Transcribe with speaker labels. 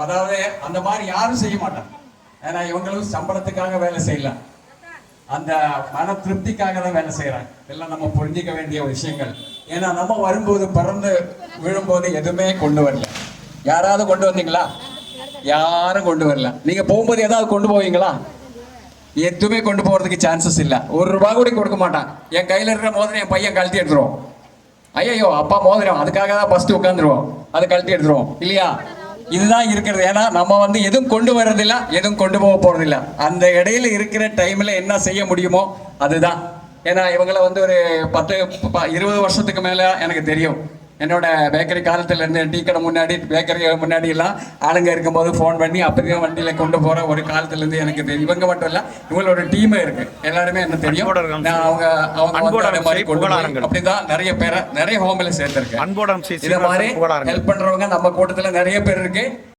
Speaker 1: அதாவது அந்த மாதிரி யாரும் செய்ய மாட்டாங்க. ஏன்னா இவங்களும் சம்பளத்துக்காக வேலை செய்யலாம், அந்த மன திருப்திக்காக தான் வேலை செய்யறாங்க. இதெல்லாம் நம்ம புரிஞ்சிக்க வேண்டிய விஷயங்கள். ஏன்னா நம்ம வரும்போது பறந்து விழும்போது எதுவுமே கொண்டு வரல. யாராவது கொண்டு வந்தீங்களா? யாரும் கொண்டு வரல. நீங்க போகும்போது ஏதாவது கொண்டு போவீங்களா? எதுவுமே கொண்டு போறதுக்கு சான்சஸ் இல்லை. ₹1 கூட கொடுக்க மாட்டான். என் கையில இருக்கிற மோதிரம் என் பையன் கழட்டி எடுத்துருவோம். ஐயோ அப்பா மோதிரம், அதுக்காக தான் ஃபர்ஸ்ட் உட்காந்துருவோம், அதை கழட்டி எடுத்துருவோம் இல்லையா? இதுதான் இருக்கிறது. ஏன்னா நம்ம எதுவும் கொண்டு வர்றதில்ல, எதுவும் கொண்டு போக போறதில்ல. அந்த இடையில இருக்கிற டைம்ல என்ன செய்ய முடியுமோ அதுதான். ஏன்னா இவங்களை ஒரு 10-20 வருஷத்துக்கு மேல எனக்கு தெரியும். என்னோட பேக்கரி காலத்துல இருந்து டீ கடை முன்னாடி, பேக்கரி முன்னாடி எல்லாம் ஆளுங்க இருக்கும்போது ஃபோன் பண்ணி அப்படியே வண்டியில கொண்டு போற ஒரு காலத்துல இருந்து எனக்கு தெரியும். இவங்க மட்டும் இல்ல, இவங்களோட டீம் இருக்கு, எல்லாருமே என்ன தெரியும். அப்படிதான் நிறைய பேரை நிறைய ஹோம்ல சேர்த்திருக்கேன். இது மாதிரி ஹெல்ப் பண்றவங்க நம்ம கூட்டத்துல நிறைய பேர் இருக்கு.